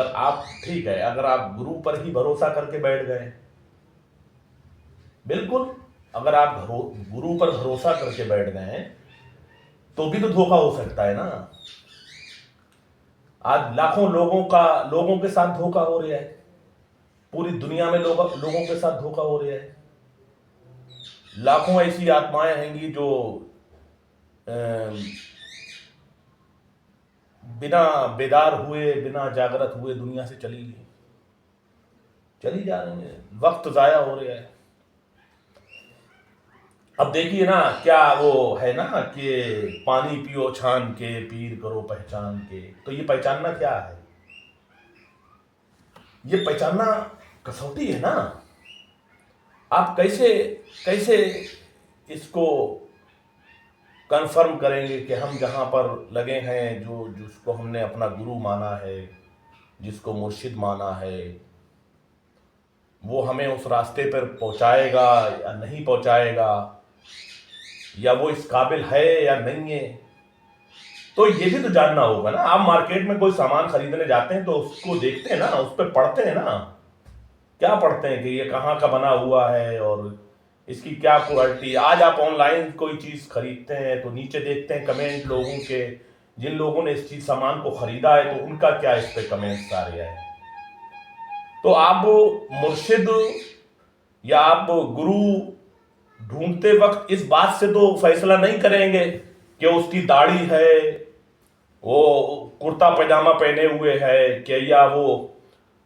अगर आप, ठीक है, अगर आप गुरु पर ही भरोसा करके बैठ गए, बिल्कुल, अगर आप गुरु पर भरोसा करके बैठ गए तो भी तो धोखा हो सकता है ना। आज लाखों लोगों के साथ धोखा हो रहा है, पूरी दुनिया में लोगों के साथ धोखा हो रहा है। लाखों ऐसी आत्माएं हैंगी जो बिना बेदार हुए, बिना जागृत हुए दुनिया से चली जा रही है, वक्त जाया हो रहा है। अब देखिए ना, क्या वो है ना कि पानी पियो छान के, पीर करो पहचान के। तो ये पहचानना क्या है? ये पहचानना कसौटी है ना। आप कैसे कैसे इसको कंफर्म करेंगे कि हम जहां पर लगे हैं, जिसको हमने अपना गुरु माना है, जिसको मुर्शिद माना है, वो हमें उस रास्ते पर पहुंचाएगा या नहीं पहुंचाएगा, या वो इस काबिल है या नहीं है। तो ये भी तो जानना होगा ना। आप मार्केट में कोई सामान खरीदने जाते हैं तो उसको देखते हैं ना, उस पर पढ़ते हैं ना। क्या पढ़ते हैं कि ये कहाँ का बना हुआ है और इसकी क्या क्वालिटी। आज आप ऑनलाइन कोई चीज खरीदते हैं तो नीचे देखते हैं कमेंट लोगों के, जिन लोगों ने इस चीज सामान को खरीदा है तो उनका क्या इस पे कमेंट्स आ रहे हैं। तो आप मुर्शिद या आप गुरु ढूंढते वक्त इस बात से तो फैसला नहीं करेंगे कि उसकी दाढ़ी है, वो कुर्ता पैजामा पहने हुए है कि, या वो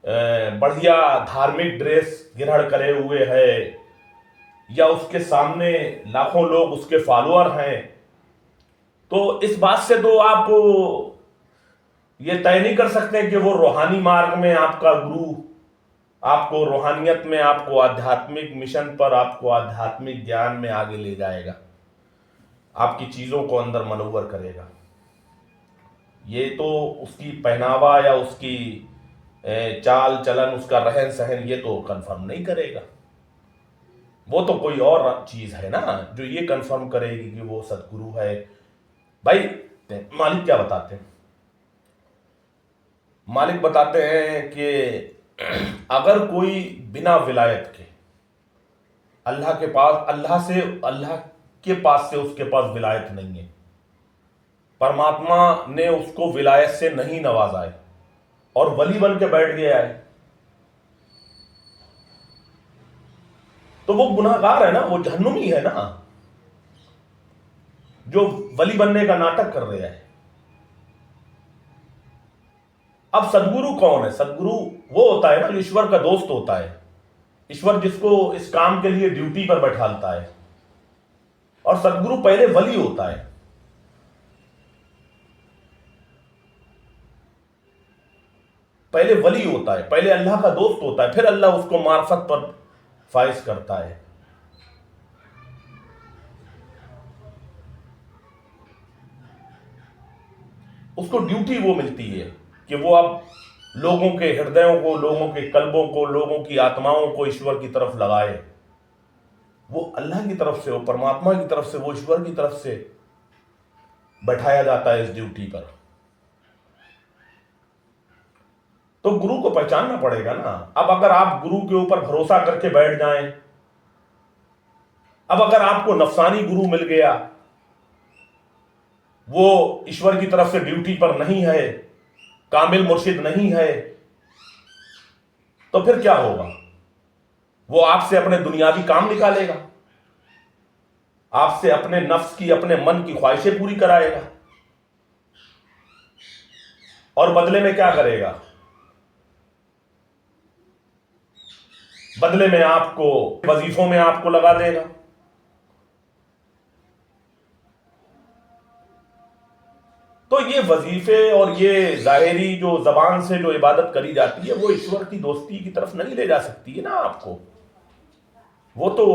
बढ़िया धार्मिक ड्रेस ग्रहण करे हुए है, या उसके सामने लाखों लोग उसके फॉलोअर हैं। तो इस बात से तो आप ये तय नहीं कर सकते कि वो रूहानी मार्ग में आपका गुरु आपको रूहानियत में, आपको आध्यात्मिक मिशन पर, आपको आध्यात्मिक ज्ञान में आगे ले जाएगा, आपकी चीजों को अंदर मनोवर करेगा। ये तो उसकी पहनावा या उसकी चाल चलन, उसका रहन सहन ये तो कंफर्म नहीं करेगा। वो तो कोई और चीज है ना जो ये कंफर्म करेगी कि वो सदगुरु है। भाई मालिक क्या बताते हैं? मालिक बताते हैं कि अगर कोई बिना विलायत के अल्लाह के पास, अल्लाह के पास से उसके पास विलायत नहीं है, परमात्मा ने उसको विलायत से नहीं नवाजा है और वली बन के बैठ गया है, तो वो गुनाहगार है ना, वो जहन्नुमी है ना, जो वली बनने का नाटक कर रहा है। अब सदगुरु कौन है? सदगुरु वो होता है ना जो ईश्वर का दोस्त होता है, ईश्वर जिसको इस काम के लिए ड्यूटी पर बैठालता है। और सदगुरु पहले वली होता है, पहले वली होता है, पहले अल्लाह का दोस्त होता है, फिर अल्लाह उसको मार्फत पर फाइज करता है। उसको ड्यूटी वो मिलती है कि वो अब लोगों के हृदयों को, लोगों के कल्बों को, लोगों की आत्माओं को ईश्वर की तरफ लगाए। वो अल्लाह की तरफ से, वो परमात्मा की तरफ से, वो ईश्वर की तरफ से बैठाया जाता है इस ड्यूटी पर। तो गुरु को पहचानना पड़ेगा ना। अब अगर आप गुरु के ऊपर भरोसा करके बैठ जाएं, अब अगर आपको नफसानी गुरु मिल गया, वो ईश्वर की तरफ से ड्यूटी पर नहीं है, कामिल मुर्शिद नहीं है, तो फिर क्या होगा? वो आपसे अपने दुनियावी काम निकालेगा, आपसे अपने नफ्स की, अपने मन की ख्वाहिशें पूरी कराएगा, और बदले में क्या करेगा? बदले में आपको वजीफों में आपको लगा देगा। तो ये वजीफे और ये जाहिरी जो जबान से जो इबादत करी जाती है, वो ईश्वर की दोस्ती की तरफ नहीं ले जा सकती है ना आपको। वो तो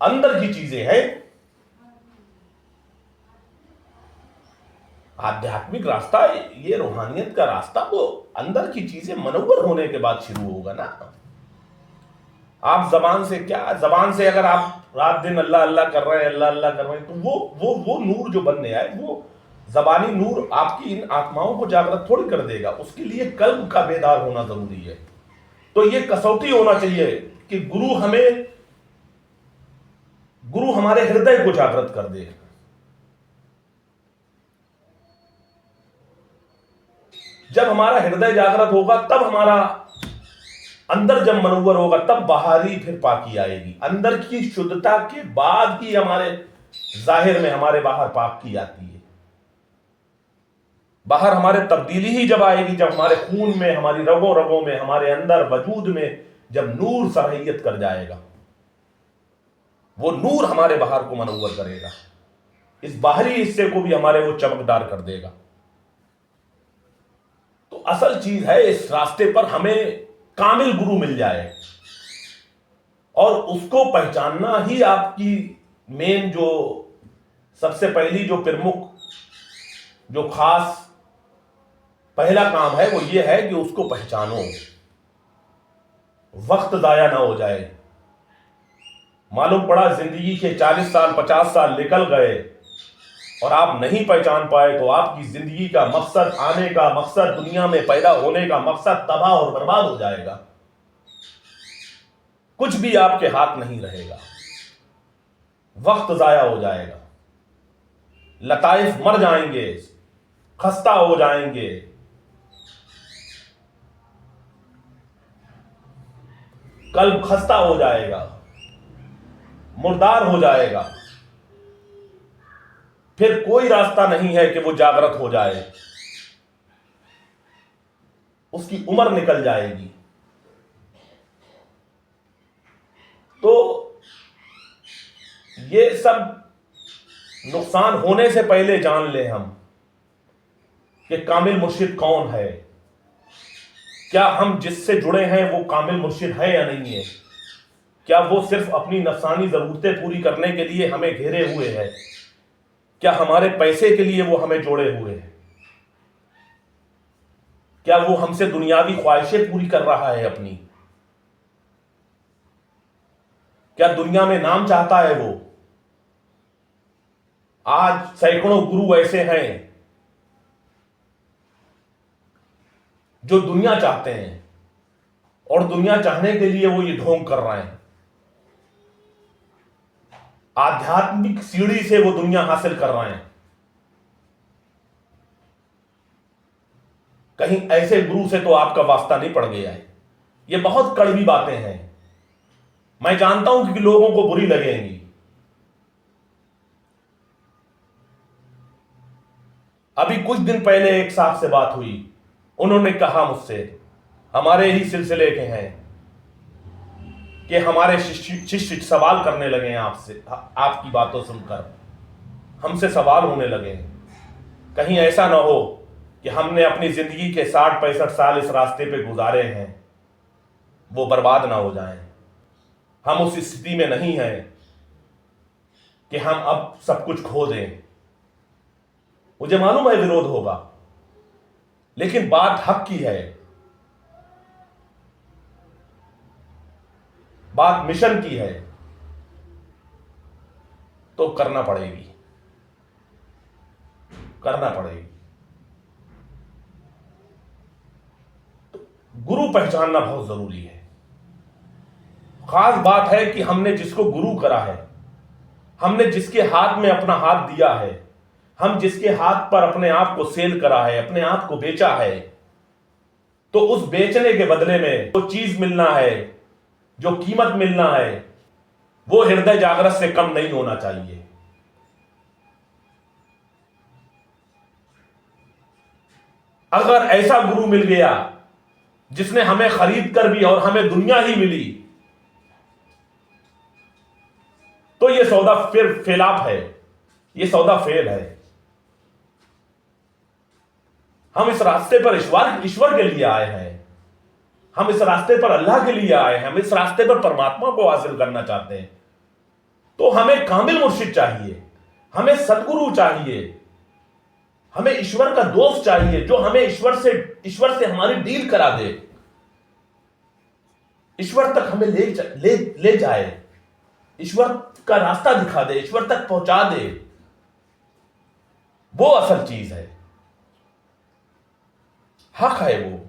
अंदर की चीजें हैं। आध्यात्मिक रास्ता, ये रूहानियत का रास्ता, वो अंदर की चीजें मनोवर होने के बाद शुरू होगा ना। आप जबान से क्या, जबान से अगर आप रात दिन अल्लाह अल्लाह कर रहे हैं, अल्लाह अल्लाह कर रहे हैं, तो वो नूर जो बनने आए, जबानी नूर आपकी इन आत्माओं को जागृत थोड़ी कर देगा, उसके लिए कल्ब का बेदार होना जरूरी है। तो ये कसौटी होना चाहिए कि गुरु हमारे हृदय को जागृत कर दे। जब हमारा हृदय जागृत होगा, तब हमारा अंदर जब मनोवर होगा, तब बाहरी फिर पाकी आएगी। अंदर की शुद्धता के बाद ही हमारे जाहिर में, हमारे बाहर पाकी आती है। बाहर हमारे तब्दीली ही जब आएगी, जब हमारे खून में, हमारी रगों रगों में, हमारे अंदर वजूद में जब नूर सरहियत कर जाएगा, वो नूर हमारे बाहर को मनोवर करेगा, इस बाहरी हिस्से को भी हमारे वो चमकदार कर देगा। तो असल चीज है, इस रास्ते पर हमें कामिल गुरु मिल जाए, और उसको पहचानना ही आपकी मेन, जो सबसे पहली, जो प्रमुख, जो खास पहला काम है, वो ये है कि उसको पहचानो, वक्त जाया ना हो जाए। मालूम पड़ा जिंदगी के 40 साल 50 साल निकल गए और आप नहीं पहचान पाए, तो आपकी जिंदगी का मकसद, आने का मकसद, दुनिया में पैदा होने का मकसद तबाह और बर्बाद हो जाएगा। कुछ भी आपके हाथ नहीं रहेगा, वक्त जाया हो जाएगा, लताइफ मर जाएंगे, खस्ता हो जाएंगे, कल्ब खस्ता हो जाएगा, मुर्दार हो जाएगा। फिर कोई रास्ता नहीं है कि वो जागृत हो जाए, उसकी उम्र निकल जाएगी। तो ये सब नुकसान होने से पहले जान ले हम कि कामिल मुर्शिद कौन है, क्या हम जिससे जुड़े हैं वो कामिल मुर्शिद है या नहीं है, क्या वो सिर्फ अपनी नफसानी जरूरतें पूरी करने के लिए हमें घेरे हुए है, क्या हमारे पैसे के लिए वो हमें जोड़े हुए है, क्या वो हमसे दुनियावी ख्वाहिशें पूरी कर रहा है अपनी, क्या दुनिया में नाम चाहता है वो। आज सैकड़ों गुरु ऐसे हैं जो दुनिया चाहते हैं, और दुनिया चाहने के लिए वो ये ढोंग कर रहे हैं, आध्यात्मिक सीढ़ी से वो दुनिया हासिल कर रहे हैं। कहीं ऐसे गुरु से तो आपका वास्ता नहीं पड़ गया है। ये बहुत कड़वी बातें हैं, मैं जानता हूं कि लोगों को बुरी लगेंगी। अभी कुछ दिन पहले एक साहब से बात हुई, उन्होंने कहा मुझसे, हमारे ही सिलसिले के हैं, कि हमारे शिष्य सवाल करने लगे हैं आपसे, आपकी बातों सुनकर हमसे सवाल होने लगे हैं, कहीं ऐसा ना हो कि हमने अपनी जिंदगी के 60-65 साल इस रास्ते पे गुजारे हैं, वो बर्बाद ना हो जाएं। हम उस स्थिति में नहीं हैं कि हम अब सब कुछ खो दें। मुझे मालूम है विरोध होगा, लेकिन बात हक की है, बात मिशन की है, तो करना पड़ेगी, करना पड़ेगी। तो गुरु पहचानना बहुत जरूरी है। खास बात है कि हमने जिसको गुरु करा है, हमने जिसके हाथ में अपना हाथ दिया है, हम जिसके हाथ पर अपने आप को सेल करा है, अपने आप को बेचा है, तो उस बेचने के बदले में जो चीज मिलना है, जो कीमत मिलना है, वो हृदय जागृत से कम नहीं होना चाहिए। अगर ऐसा गुरु मिल गया जिसने हमें खरीद कर भी और हमें दुनिया ही मिली, तो ये सौदा फिर फेलाप है, ये सौदा फेल है। हम इस रास्ते पर ईश्वर के लिए आए हैं, हम इस रास्ते पर अल्लाह के लिए आए हैं, हम इस रास्ते पर परमात्मा को हासिल करना चाहते हैं। तो हमें कामिल मुर्शिद चाहिए, हमें सदगुरु चाहिए, हमें ईश्वर का दोस्त चाहिए, जो हमें ईश्वर से हमारी डील करा दे, ईश्वर तक हमें ले जाए, ईश्वर का रास्ता दिखा दे, ईश्वर तक पहुंचा दे। वो असल चीज है, हक है वो।